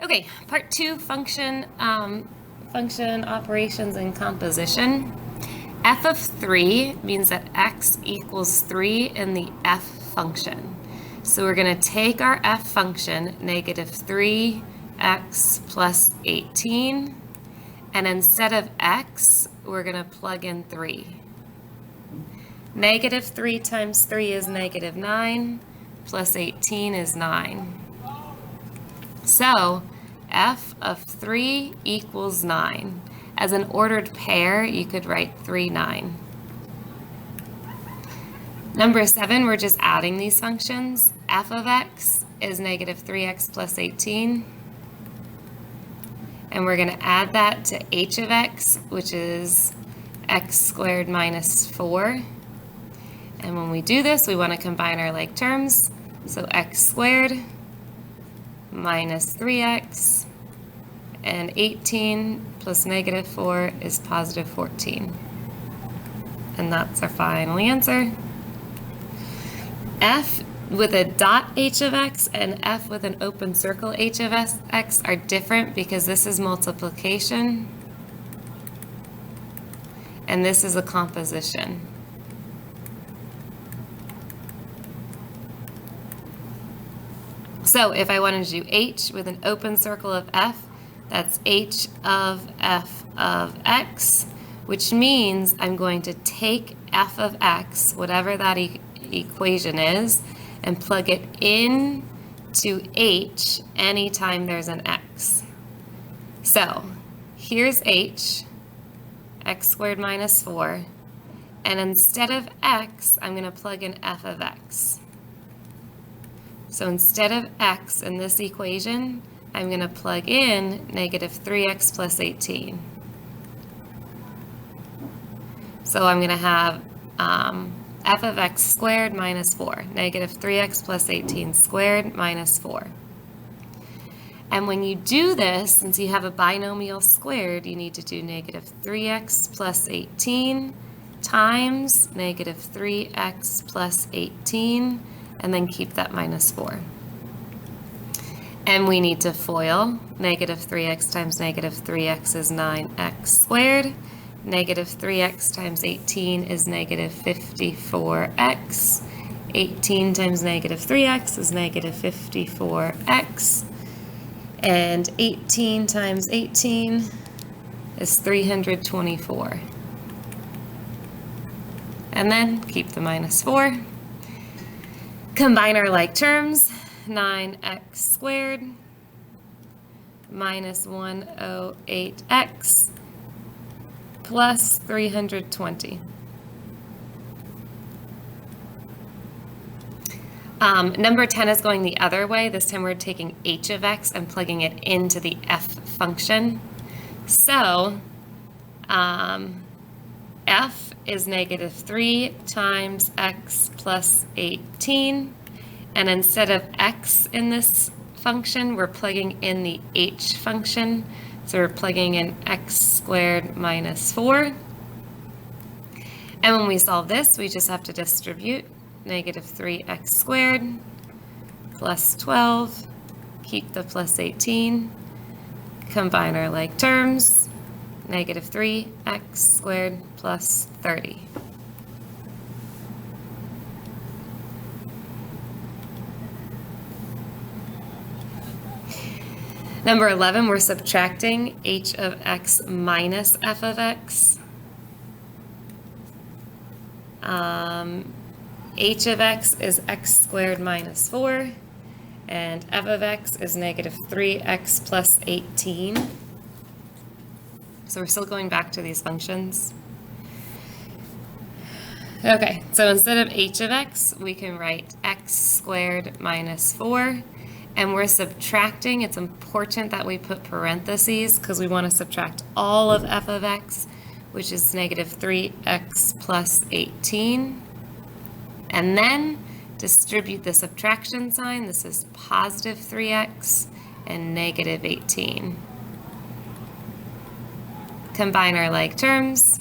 Okay, part two, function operations and composition. F of 3 means that x equals 3 in the f function. So we're going to take our f function, negative 3x plus 18, and instead of x, we're going to plug in 3. Negative 3 times 3 is negative 9, plus 18 is 9. So f of 3 equals 9. As an ordered pair, you could write 3, 9. Number 7, we're just adding these functions. F of x is negative 3x plus 18. And we're going to add that to h of x, which is x squared minus 4. And when we do this, we want to combine our like terms. So x squared minus 3x, and 18 plus negative 4 is positive 14. And that's our final answer. F with a dot h of x and f with an open circle h of x are different because this is multiplication and this is a composition. So if I wanted to do h with an open circle of f, that's h of f of x, which means I'm going to take f of x, whatever that equation is, and plug it in to h anytime there's an x. So here's h, x squared minus 4, and instead of x, I'm going to plug in f of x. So instead of x in this equation, I'm going to plug in negative 3x plus 18. So I'm going to have f of x squared minus 4, negative 3x plus 18 squared minus 4. And when you do this, since you have a binomial squared, you need to do negative 3x plus 18 times negative 3x plus 18, and then keep that minus 4. And we need to FOIL. Negative 3x times negative 3x is 9x squared. Negative 3x times 18 is negative 54x. 18 times negative 3x is negative 54x. And 18 times 18 is 324. And then keep the minus 4. Combine our like terms. 9x squared minus 108x plus 320. Number 10 is going the other way. This time we're taking h of x and plugging it into the f function. So f is negative 3 times x plus 18. And instead of x in this function, we're plugging in the h function. So we're plugging in x squared minus 4. And when we solve this, we just have to distribute negative 3x squared plus 12, keep the plus 18, combine our like terms, negative 3x squared plus 30. Number 11, we're subtracting h of x minus f of x. H of x is x squared minus 4, and f of x is negative 3x plus 18. So we're still going back to these functions. Okay, so instead of h of x, we can write x squared minus 4. And we're subtracting. It's important that we put parentheses because we want to subtract all of f of x, which is negative 3x plus 18. And then distribute the subtraction sign. This is positive 3x and negative 18. Combine our like terms,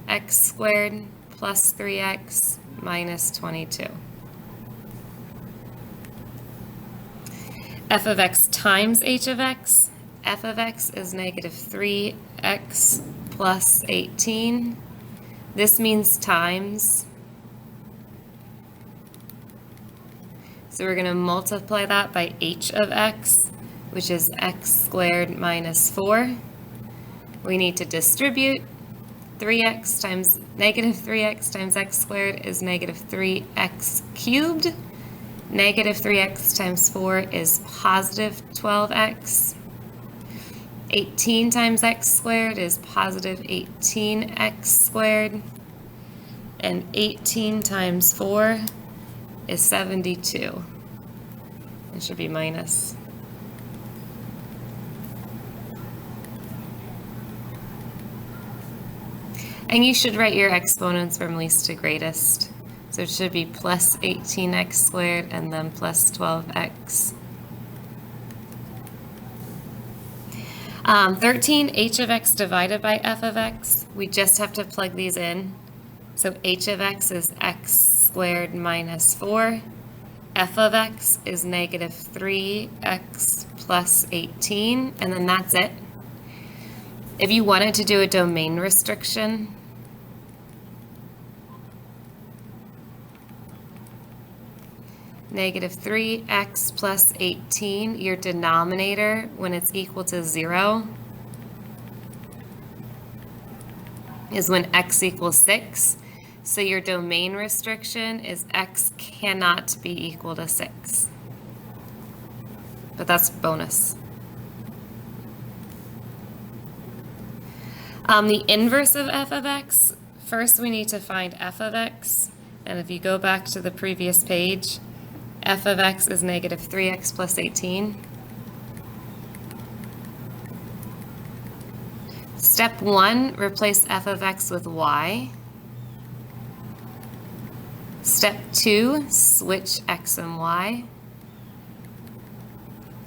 x squared plus 3x minus 22. f of x times h of x. F of x is negative 3x plus 18. This means times. So we're going to multiply that by h of x, which is x squared minus 4. We need to distribute. 3x times negative 3x times x squared is negative 3x cubed. Negative 3x times 4 is positive 12x. 18 times x squared is positive 18x squared. And 18 times 4 is 72. It should be minus. And you should write your exponents from least to greatest. So it should be plus 18x squared and then plus 12x. 13, h of x divided by f of x. We just have to plug these in. So h of x is x squared minus 4. F of x is negative 3x plus 18, and then that's it. If you wanted to do a domain restriction, negative 3x plus 18, your denominator, when it's equal to 0, is when x equals 6. So your domain restriction is x cannot be equal to 6. But that's bonus. The inverse of f of x, first we need to find f of x. And if you go back to the previous page, f of x is negative 3x plus 18. Step 1, replace f of x with y. Step 2, switch x and y.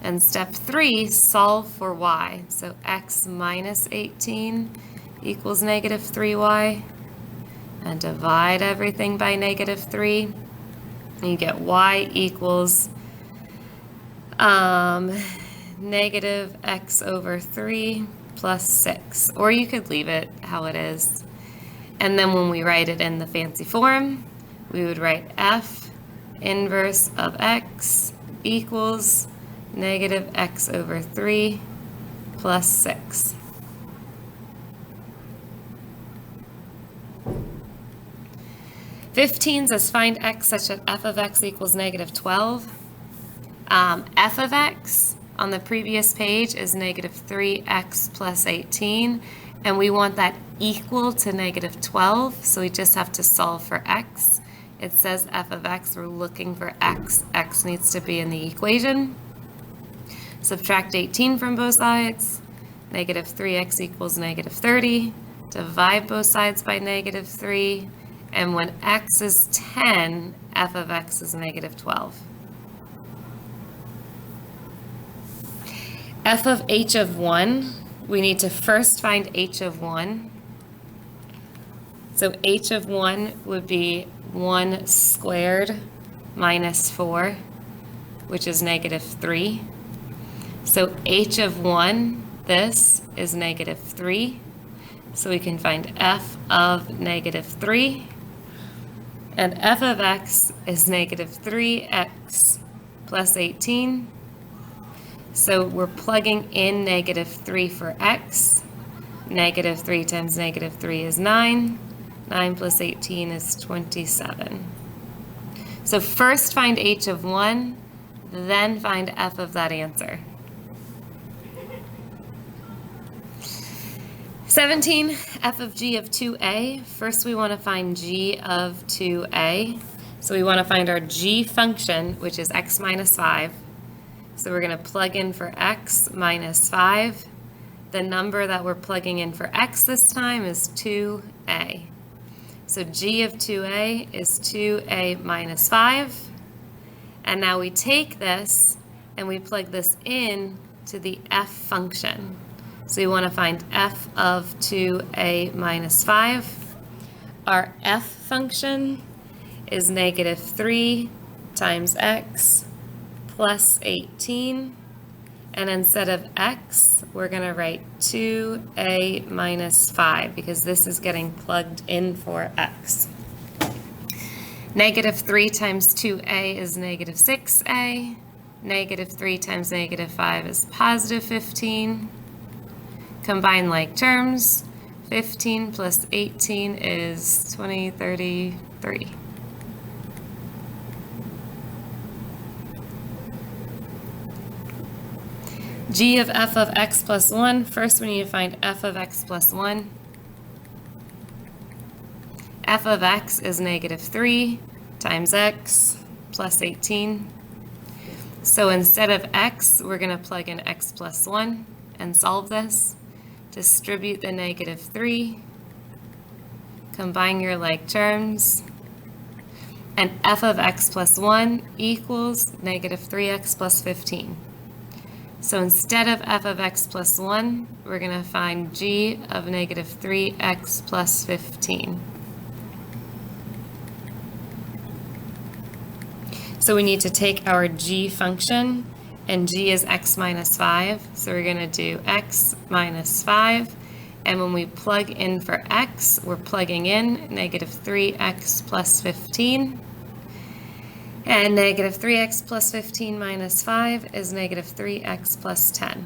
And step 3, solve for y. So x minus 18 equals negative 3y. And divide everything by negative 3. And you get y equals negative x over 3 plus 6. Or you could leave it how it is. And then when we write it in the fancy form, we would write f inverse of x equals negative x over 3 plus 6. '15 says find x such that f of x equals negative 12. F of x on the previous page is negative 3x plus 18, and we want that equal to negative 12, so we just have to solve for x. It says f of x, we're looking for x. X needs to be in the equation. Subtract 18 from both sides. Negative 3x equals negative 30. Divide both sides by negative 3. And when x is 10, f of x is negative 12. F of h of 1, we need to first find h of 1. So h of 1 would be 1 squared minus 4, which is negative 3. So h of 1, this is negative 3. So we can find f of negative 3. And f of x is negative 3x plus 18. So we're plugging in negative 3 for x. Negative 3 times negative 3 is 9. 9 plus 18 is 27. So first find h of 1, then find f of that answer. 17, f of g of 2a. First we want to find g of 2a. So we want to find our g function, which is x minus 5. So we're going to plug in for x minus 5. The number that we're plugging in for x this time is 2a. So g of 2a is 2a minus 5. And now we take this and we plug this in to the f function. So we want to find f of 2a minus 5. Our f function is negative 3 times x plus 18. And instead of x, we're going to write 2a minus 5 because this is getting plugged in for x. Negative 3 times 2a is negative 6a. Negative 3 times negative 5 is positive 15. Combine like terms. 15 plus 18 is 20, 33. G of f of x plus 1. First we need to find f of x plus 1. F of x is negative 3 times x plus 18. So instead of x, we're going to plug in x plus 1 and solve this. Distribute the negative 3. Combine your like terms. And f of x plus 1 equals negative 3x plus 15. So instead of f of x plus 1, we're going to find g of negative 3x plus 15. So we need to take our g function, and g is x minus 5. So we're going to do x minus 5. And when we plug in for x, we're plugging in negative 3x plus 15. And negative 3x plus 15 minus 5 is negative 3x plus 10.